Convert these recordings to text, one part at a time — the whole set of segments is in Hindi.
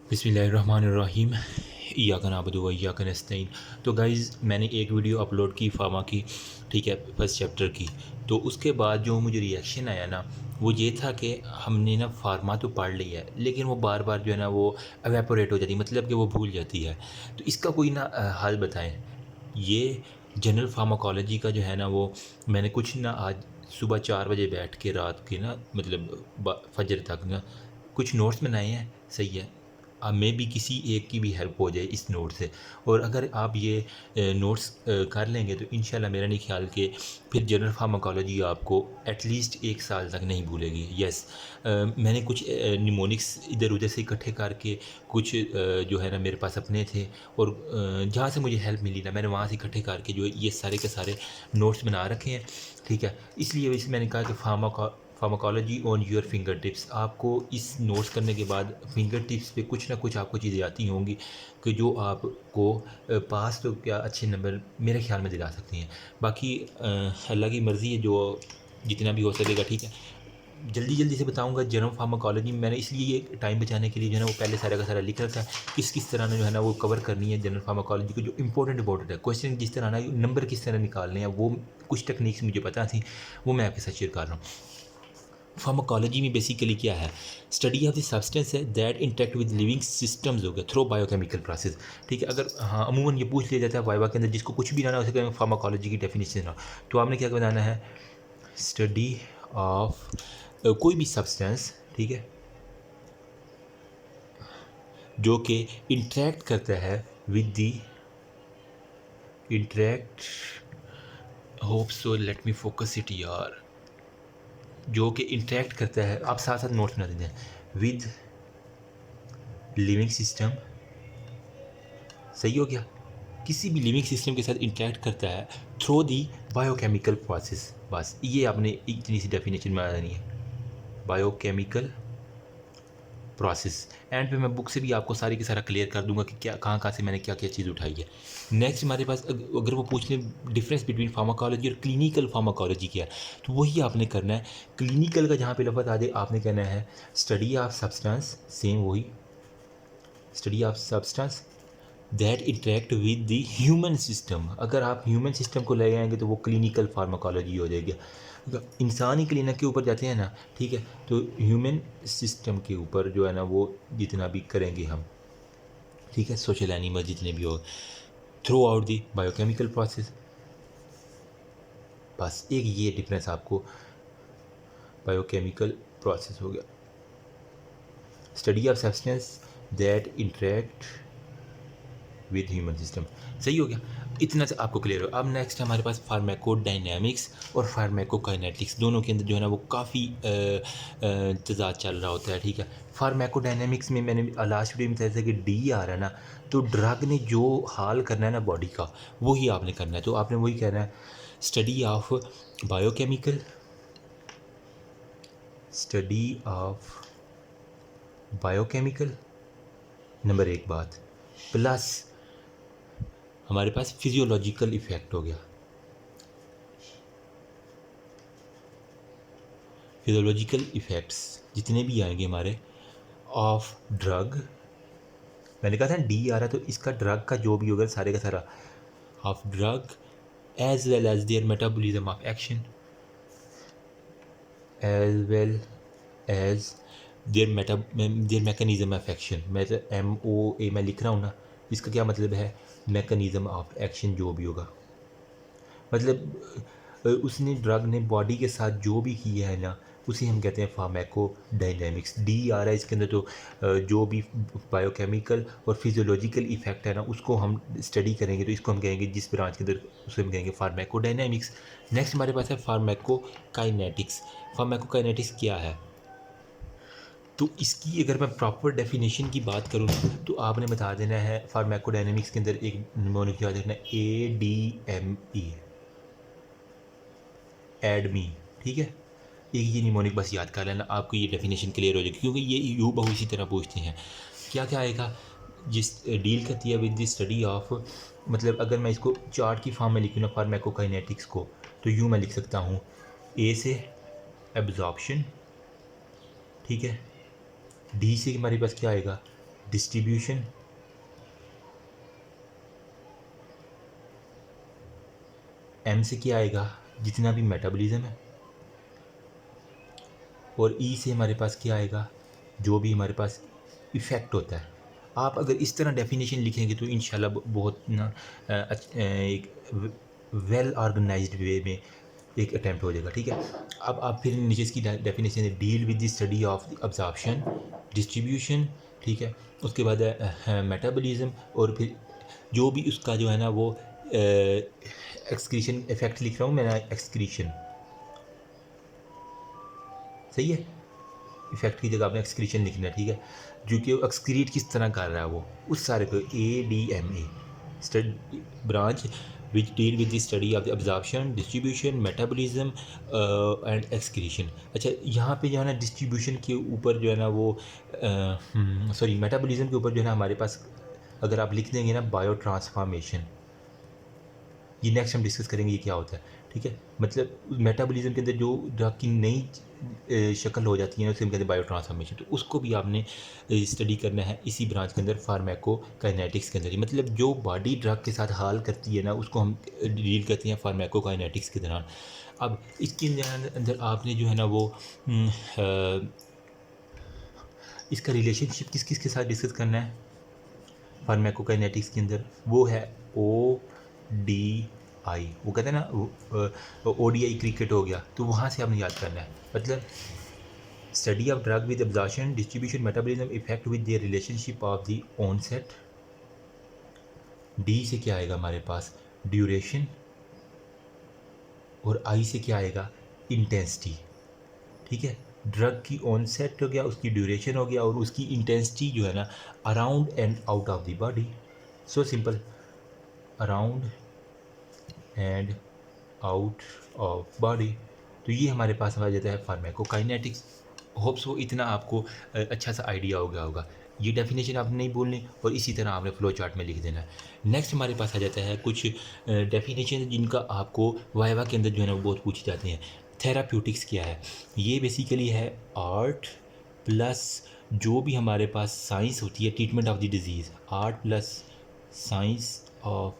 बिस्मिल्लाहिर्रहमानिर्रहीम इय्याका नअबुदु व इय्याका नस्तईन। तो गाइज़ मैंने एक वीडियो अपलोड की फार्मा की, ठीक है, फर्स्ट चैप्टर की। तो उसके बाद जो मुझे रिएक्शन आया ना, वो ये था कि हमने ना फार्मा तो पढ़ लिया है, लेकिन वो बार बार जो है ना वो एवेपोरेट हो जाती है, मतलब कि वो भूल जाती है। तो इसका कोई ना हल बताएं। ये जनरल फार्माकोलॉजी का जो है ना, वो मैंने कुछ ना आज सुबह 4 बजे बैठ के रात के ना मतलब फजर तक ना कुछ नोट्स बनाए हैं। सही है, मे भी किसी एक की भी हेल्प हो जाए इस नोट से। और अगर आप ये नोट्स कर लेंगे तो इंशाल्लाह मेरा नहीं ख्याल कि फिर जनरल फार्माकोलॉजी आपको एटलीस्ट 1 साल तक नहीं भूलेगी। यस, मैंने कुछ निमोनिक्स इधर उधर से इकट्ठे करके कुछ जो है ना मेरे पास अपने थे, और जहाँ से मुझे हेल्प मिली ना मैंने वहाँ से इकट्ठे करके जो ये सारे के सारे नोट्स बना रखे हैं। ठीक है, इसलिए वैसे मैंने कहा कि pharmacology on your finger tips. आपको इस नोट्स करने के बाद फिंगर टिप्स पे कुछ ना कुछ आपको चीज़ें आती होंगी कि जो आपको पास तो क्या अच्छे नंबर मेरे ख्याल में दिला सकती हैं। बाकी अल्लाह की मर्ज़ी है, जो जितना भी हो सकेगा। ठीक है, जल्दी जल्दी से बताऊंगा। जनरल फार्माकोलॉजी में मैंने इसलिए ये टाइम बचाने के लिए जो है ना वो पहले सारा का सारा लिख रखा है, किस किस तरह ने जो है ना वो कवर करनी है जनरल फार्माकोलॉजी को। जो इंपॉर्टेंट है क्वेश्चन जिस तरह ना नंबर किस तरह निकालने हैं, वो कुछ टेक्निक्स मुझे पता थी, वो मैं आपके साथ शेयर कर रहा हूँ। फार्माकोलॉजी में बेसिकली क्या है, स्टडी ऑफ द सब्सटेंस है that interact with living systems हो गया थ्रू बायोकेमिकल प्रोसेस। ठीक है, अगर हाँ अमूमन ये पूछ लिया जाता है वाइवा के अंदर, जिसको कुछ भी ना उसे कहेंगे फार्माकोलॉजी की डेफिनेशन ना, तो आपने क्या बताना है, स्टडी ऑफ कोई भी सब्सटेंस, ठीक है, जो कि इंटरेक्ट करता है with the interact hope so let me focus it यार, जो कि इंटरेक्ट करता है, आप साथ साथ नोट्स बना देते हैं, विद लिविंग सिस्टम। सही हो गया, किसी भी लिविंग सिस्टम के साथ इंटरेक्ट करता है थ्रू दी बायोकेमिकल प्रोसेस। बस ये आपने इतनी सी डेफिनेशन में आ जानी है, बायोकेमिकल प्रोसेस। एंड पे मैं बुक से भी आपको सारी की सारा क्लियर कर दूंगा कि क्या कहाँ कहाँ से मैंने क्या क्या चीज़ उठाई है। नेक्स्ट हमारे पास अगर वो पूछ लें डिफरेंस बिटवीन फार्माकोलॉजी और क्लिनिकल फार्माकोलॉजी क्या है, तो वही आपने करना है। क्लिनिकल का जहाँ पे लफत आ जाए आपने कहना है स्टडी ऑफ सब्सटेंस, सेम वही, study of substance that interact with the human system. अगर आप ह्यूमन सिस्टम को ले आएंगे तो वो क्लिनिकल फार्माकोलॉजी हो जाएगी। इंसानी क्लिनिक के ऊपर जाते हैं ना, ठीक है, तो ह्यूमन सिस्टम के ऊपर जो है ना वो जितना भी करेंगे हम, ठीक है, सोशल एनिमल जितने भी हो, through out the biochemical process. बस एक ये डिफरेंस आपको, बायोकेमिकल प्रोसेस हो गया, study of substance that interact with human system. सही हो गया, इतना से आपको क्लियर हो। अब नेक्स्ट हमारे पास फार्माकोडायनेमिक्स और फार्माकोकाइनेटिक्स, दोनों के अंदर जो है ना वो काफ़ी तजाद चल रहा होता है। ठीक है, फार्माकोडायनेमिक्स में मैंने लास्ट वीडियो में बताया था कि डी आ रहा है ना, तो ड्रग ने जो हाल करना है ना बॉडी का, वही आपने करना है। तो आपने वही कहना है study of biochemical, study of biochemical, number एक बात, प्लस हमारे पास फिजियोलॉजिकल इफेक्ट हो गया, फिजियोलॉजिकल इफेक्ट्स जितने भी आएंगे हमारे ऑफ ड्रग। मैंने कहा था डी आ रहा, तो इसका ड्रग का जो भी होगा सारे का सारा of drug as well as their metabolism of action, as well as their mechanism of action. मैं तो MOA मैं लिख रहा हूँ ना, इसका क्या मतलब है, मैकेनिज्म ऑफ एक्शन जो भी होगा, मतलब उसने ड्रग ने बॉडी के साथ जो भी किया है ना, उसे हम कहते हैं फार्माको डायनेमिक्स। डी आ रहा है इसके अंदर, तो जो भी बायोकेमिकल और फिजियोलॉजिकल इफेक्ट है ना उसको हम स्टडी करेंगे, तो इसको हम कहेंगे जिस ब्रांच के अंदर उसे हम कहेंगे फार्माको डायनेमिक्स। नेक्स्ट हमारे पास है फार्माको काइनेटिक्स। फार्माको काइनेटिक्स क्या है, तो इसकी अगर मैं प्रॉपर डेफिनेशन की बात करूँ तो आपने बता देना है, फार्माकोडायनेमिक्स के अंदर एक निमोनिक याद रखना है ADME, एडमी। ठीक है, एक ये निमोनिक बस याद कर लेना, आपको ये डेफिनेशन क्लियर हो जाएगी, क्योंकि ये यू बहु इसी तरह पूछते हैं। क्या क्या आएगा, जिस डील करती है विद द स्टडी ऑफ, मतलब अगर मैं इसको चार्ट की फॉर्म में लिखूँ ना फार्माकोकाइनेटिक्स को, तो यूँ मैं लिख सकता हूँ, ए से एब्जॉर्प्शन, ठीक है, डी से हमारे पास क्या आएगा, डिस्ट्रीब्यूशन, एम से क्या आएगा, जितना भी मेटाबॉलिज्म है, और ई से हमारे पास क्या आएगा, जो भी हमारे पास इफ़ेक्ट होता है। आप अगर इस तरह डेफिनेशन लिखेंगे तो इंशाल्लाह बहुत ना एक वेल ऑर्गेनाइज्ड वे में एक अटैम्प्ट हो जाएगा, ठीक है। अब आप फिर नीचे इसकी डेफिनेशन है, deal with the study of the absorption, distribution, ठीक है। उसके बाद मेटाबॉलिज्म, और फिर जो भी उसका जो है ना वो एक्सक्रीशन इफेक्ट लिख रहा हूँ मैं, एक्सक्रीशन सही है, इफेक्ट की जगह आपने एक्सक्रीशन लिखना है, ठीक है। जो कि एक्सक्रीट किस तरह कर रहा है वो, उस सारे को ADMA study branch which deal with the study of the absorption, distribution, metabolism and excretion. अच्छा, यहाँ पे जो है ना डिस्ट्रीब्यूशन के ऊपर जो है ना वो सॉरी मेटाबॉलिज्म के ऊपर जो है ना हमारे पास अगर आप लिख देंगे ना बायो ट्रांसफॉर्मेशन, ये नेक्स्ट हम डिस्कस करेंगे ये क्या होता है, ठीक है। मतलब मेटाबॉलिज्म के अंदर जो ड्रग की नई शक्ल हो जाती है उसे हम कहते हैं बायो ट्रांसफॉर्मेशन, तो उसको भी आपने स्टडी करना है इसी ब्रांच के अंदर, फार्माकोकाइनेटिक्स के अंदर ही। मतलब जो बॉडी ड्रग के साथ हाल करती है ना उसको हम डील करते हैं फार्माकोकाइनेटिक्स के दौरान। अब इसके अंदर आपने जो है ना वो इसका रिलेशनशिप किस किस के साथ डिस्कस करना है फार्माकोकाइनेटिक्स के अंदर, वो है ODI, वो कहते हैं ना ODI क्रिकेट हो गया, तो वहाँ से आपने याद करना है। मतलब study of drug with absorption, distribution, metabolism, effect with their relationship of the onset. D से क्या आएगा हमारे पास, ड्यूरेशन, और आई से क्या आएगा, इंटेंसिटी, ठीक है। ड्रग की ऑनसेट हो गया, उसकी ड्यूरेशन हो गया, और उसकी इंटेंसिटी जो है ना around and out of the body. So simple, around and out of body. तो ये हमारे पास आ जाता है फार्माकोकाइनेटिक्स। होप्स वो इतना आपको अच्छा सा आइडिया हो गया होगा। ये डेफिनेशन आपने नहीं बोलनी और इसी तरह आपने फ्लो चार्ट में लिख देना है। नेक्स्ट हमारे पास आ जाता है कुछ डेफिनेशन जिनका आपको वाइवा के अंदर जो है ना वो बहुत पूछे जाते हैं। थेराप्यूटिक्स क्या है, ये बेसिकली है आर्ट प्लस जो भी हमारे पास साइंस होती है treatment of the disease, art plus science of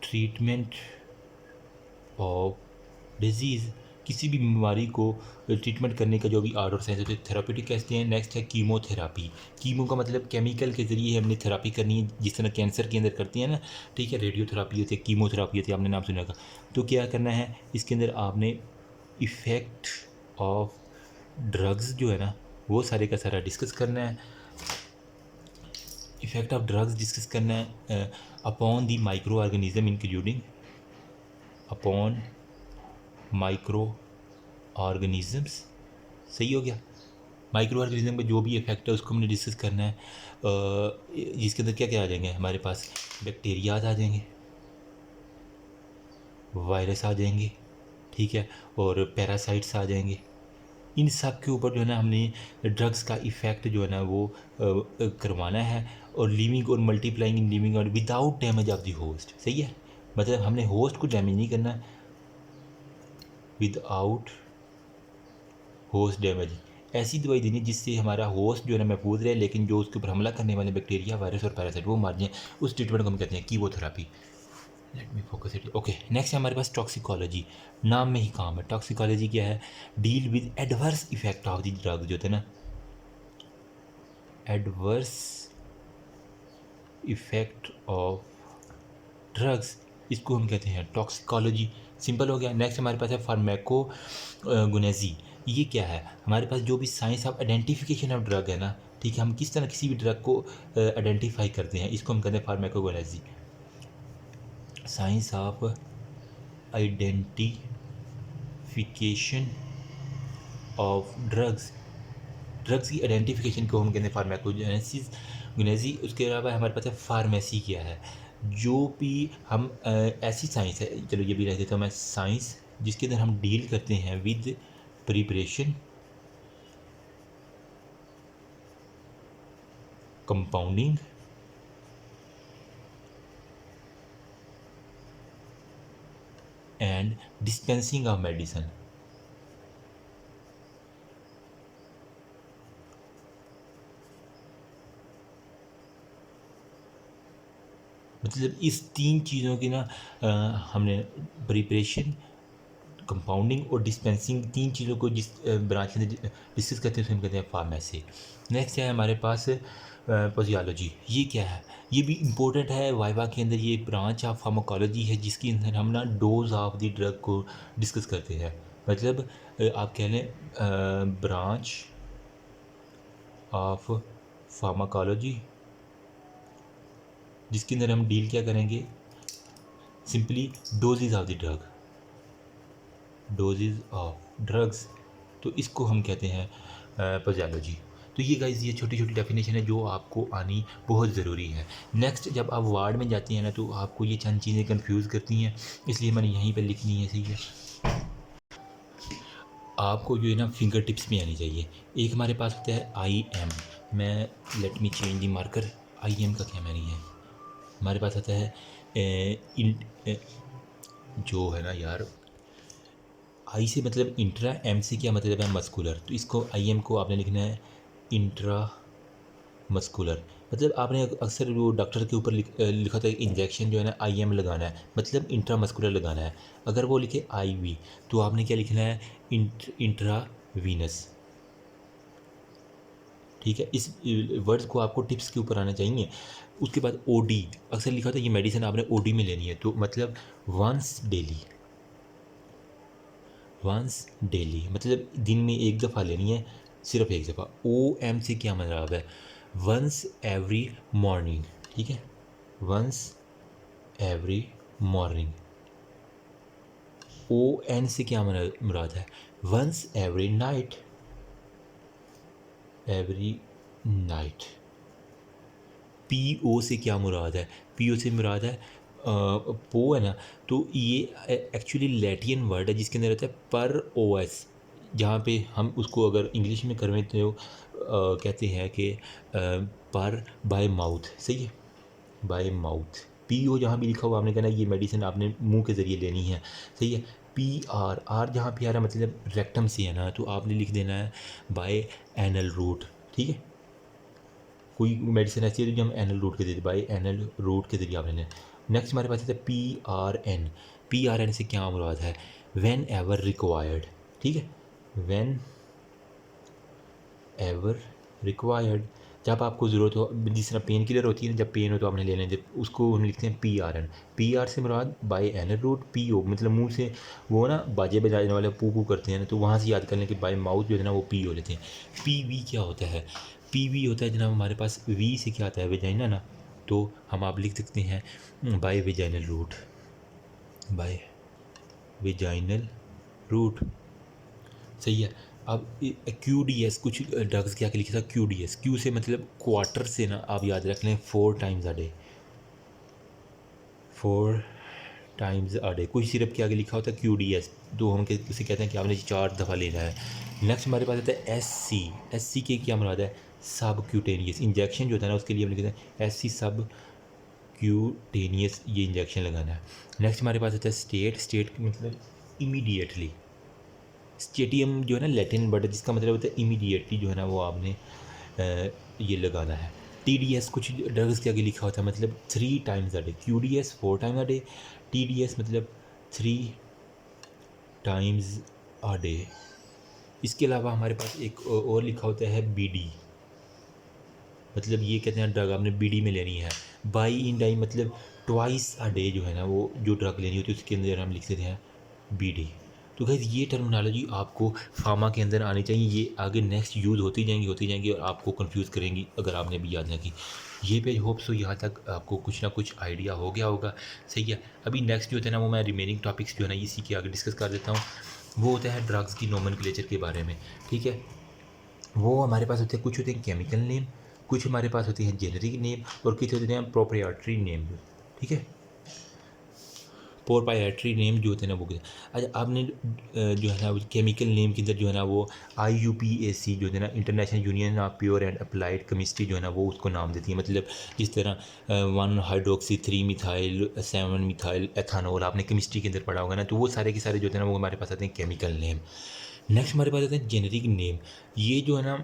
treatment of disease, किसी भी बीमारी को ट्रीटमेंट करने का जो भी आर्ट और साइंस होती है थेराप्यूटिक कहते हैं। नेक्स्ट है कीमोथेरापी। कीमो का मतलब केमिकल के ज़रिए हमने थेरापी करनी है, जिस तरह कैंसर के अंदर करती है ना, ठीक है। रेडियोथेरापी होती है, कीमोथेरापी होती है, आपने नाम सुना होगा। तो क्या करना है इसके अंदर, आपने इफ़ेक्ट ऑफ ड्रग्स जो है ना वो सारे का सारा डिस्कस करना है। इफ़ेक्ट ऑफ ड्रग्स डिस्कस करना है upon the micro organism including upon micro organisms, सही हो गया। माइक्रो ऑर्गेनिज्म का जो भी इफेक्ट है उसको हमने डिस्कस करना है, जिसके अंदर क्या क्या आ जाएंगे हमारे पास, बैक्टीरियाज आ जाएंगे, वायरस आ जाएंगे, ठीक है, और पैरासाइट्स आ जाएंगे। इन सब के ऊपर जो है ना हमने ड्रग्स का इफ़ेक्ट जो है ना वो करवाना है, और लिविंग और मल्टीप्लाइंग इन लिविंग और without damage of the host, सही है। मतलब हमने होस्ट को डैमेज नहीं करना, विदाउट होस्ट डैमेज। ऐसी दवाई देनी जिससे हमारा होस्ट जो है ना महफूज रहे, लेकिन जो उसके ऊपर हमला करने वाले बैक्टीरिया, वायरस और पैरासाइट वो मार जाएं। उस ट्रीटमेंट को हम कहते हैं chemotherapy. Let me focus it. Okay, next है हमारे पास टॉक्सिकोलॉजी। नाम में ही काम है। टॉक्सिकोलॉजी क्या है, deal with adverse effect of the drug, जो होते हैं ना एडवर्स इफेक्ट ऑफ ड्रग्स, इसको हम कहते हैं टॉक्सिकोलॉजी। सिंपल हो गया। नेक्स्ट हमारे पास है फार्माकोगोनेजी। ये क्या है, हमारे पास जो भी science of identification of drug है ना, ठीक है, हम किस तरह किसी भी ड्रग को आइडेंटिफाई करते हैं, इसको हम कहते हैं pharmacognosy. Science of identification of drugs, drugs की आइडेंटिफिकेशन को हम कहते हैं फार्माकोजेनेसिस गुनेजी। उसके अलावा हमारे पास है फार्मेसी क्या है, जो भी हम ऐसी साइंस है, चलो ये भी रह देता हूँ मैं, साइंस जिसके अंदर हम डील करते हैं with preparation, compounding and dispensing of medicine. मतलब इस 3 चीज़ों की ना हमने प्रिपरेशन, कंपाउंडिंग और डिस्पेंसिंग 3 चीज़ों को जिस ब्रांच के अंदर डिस्कस करते हैं, उसको हम कहते हैं फार्मेसी। नेक्स्ट है हमारे पास पॉजियोलॉजी। ये क्या है? ये भी इम्पोर्टेंट है वाइवा के अंदर। ये ब्रांच ऑफ फार्माकोलॉजी है जिसके अंदर हम ना डोज ऑफ द ड्रग को डिस्कस करते हैं। मतलब आप कह लें ब्रांच ऑफ फार्माकोलॉजी जिसके अंदर हम डील क्या करेंगे, simply doses of the drug, doses of drugs. तो इसको हम कहते हैं पॉजियोलॉजी। तो ये गाइस ये छोटी छोटी डेफिनेशन है जो आपको आनी बहुत ज़रूरी है। नेक्स्ट जब आप वार्ड में जाती हैं ना तो आपको ये चंद चीज़ें कंफ्यूज करती हैं, इसलिए मैंने यहीं पे लिखनी है। सही है, आपको जो है ना फिंगर टिप्स में आनी चाहिए। एक हमारे पास होता है IM। मैं let me change the marker. IM का क्या मीनिंग है? हमारे पास आता है जो है ना यार, आई से मतलब इंट्रा, एम से क्या मतलब है मस्कुलर। तो इसको IM को आपने लिखना है इंट्रा मस्कुलर। मतलब आपने अक्सर वो डॉक्टर के ऊपर लिखा था इंजेक्शन जो है ना IM लगाना है, मतलब इंट्रा मस्कुलर लगाना है। अगर वो लिखे IV तो आपने क्या लिखना है इंट्रा वीनस। ठीक है, इस वर्ड्स को आपको टिप्स के ऊपर आना चाहिए। उसके बाद OD अक्सर लिखा होता है ये मेडिसिन आपने OD में लेनी है, तो मतलब वंस डेली, वंस डेली मतलब दिन में एक दफ़ा लेनी है, सिर्फ एक दफ़ा। OM से क्या मतलब है? Once every morning. ठीक है, वंस एवरी मॉर्निंग। ON से क्या मुराद है? Once every night, every night. PO से क्या मुराद है? PO से मुराद है पो है ना, तो ये एक्चुअली लैटियन वर्ड है जिसके अंदर रहता है पर OS। जहाँ पे हम उसको अगर इंग्लिश में करें तो कहते हैं कि पर बाय माउथ। सही है, बाय माउथ। PO जहाँ भी लिखा हुआ आपने कहना ये मेडिसिन आपने मुंह के ज़रिए लेनी है। सही है। PR जहाँ पे आ रहा मतलब रेक्टम से है ना, तो आपने लिख देना है बाय एनल रूट। ठीक है, कोई मेडिसिन ऐसी है जो हम एनल रूट के जरिए, बाय एनल रूट के जरिए आप लेना है। नेक्स्ट हमारे पास आता है PRN। PRN से क्या मुराद है? When ever required. ठीक है, व्हेन एवर रिक्वायर्ड, जब आपको ज़रूरत हो। जिस तरह पेन किलर होती है ना, जब पेन हो तो आपने ले लें, जब उसको हम लिखते हैं PRN। PR से मुराद बाय एनल रूट। PO मतलब मुंह से वो ना बाजे बजाने वाले पू पू करते हैं ना, तो वहाँ से याद कर लें कि बाय माउथ जो है ना वो PO लेते हैं। PV क्या होता है? PV होता है जनाब हमारे पास V से क्या आता है? वेजाइना ना, तो हम आप लिख सकते हैं by vaginal route, by vaginal route. सही है। अब QDS कुछ ड्रग्स क्या लिखा था? QDS, Q से मतलब क्वार्टर से ना, आप याद रख लें 4 times a day, 4 times a day. कुछ सिरप के आगे लिखा होता है QDS, तो हम उसे कहते हैं कि आपने 4 दफ़ा लेना है। नेक्स्ट हमारे पास आता है SC। SC के क्या मुराद है? सब क्यूटेनियस। इंजेक्शन जो होता है ना उसके लिए हम लिखते हैं SC सब क्यूटेनियस, ये इंजेक्शन लगाना है। नेक्स्ट हमारे पास आता है स्टेट। स्टेट मतलब इमीडिएटली। स्टेडियम जो है ना लैटिन वर्ड है जिसका मतलब होता है इमीडिएटली जो है ना वो आपने ये लगाना है। TDS कुछ ड्रग्स के आगे लिखा होता है मतलब 3 times a day. QDS 4 times a day, TDS मतलब 3 टाइम्स अ डे। इसके अलावा हमारे पास एक और लिखा होता है BD, मतलब ये कहते हैं ड्रग आपने BD में लेनी है। बाई इन डाई मतलब ट्वाइस अ डे जो है ना वो जो ड्रग लेनी होती है उसके अंदर हम लिख देते हैं BD। तो गैस ये टर्मिनोलॉजी आपको फार्मा के अंदर आनी चाहिए। ये आगे नेक्स्ट यूज़ होती जाएंगी और आपको कंफ्यूज करेंगी अगर आपने भी याद ना की। ये पेज होप सो यहाँ तक आपको कुछ ना कुछ आइडिया हो गया होगा। सही है, अभी नेक्स्ट जो होता है ना वो मैं रिमेनिंग टॉपिक्स जो है ना इसी के आगे डिस्कस कर देता हूँ। वो होता है ड्रग्स की नोमेनक्लेचर के बारे में। ठीक है, वो हमारे पास होते हैं, कुछ होते हैं केमिकल नेम, कुछ हमारे पास होते हैं जेनरिक नेम और कुछ होते हैं प्रोप्राइटरी नेम। ठीक है, प्रोप्राइटरी नेम जो होते हैं ना वो अच्छा आपने जो है ना केमिकल नेम के अंदर जो है ना वो IUPAC जो है ना international union of pure and applied chemistry जो है ना वो उसको नाम देती है। मतलब जिस तरह 1 हाइड्रोक्सी 3 मिथाइल 7 मिथाइल एथानोल आपने केमिस्ट्री के अंदर पढ़ा होगा ना, तो वो सारे के सारे जो होते हैं ना वो हमारे पास आते हैं केमिकल नेम। नेक्स्ट हमारे पास आते हैं जेनरिक नेम। ये जो है ना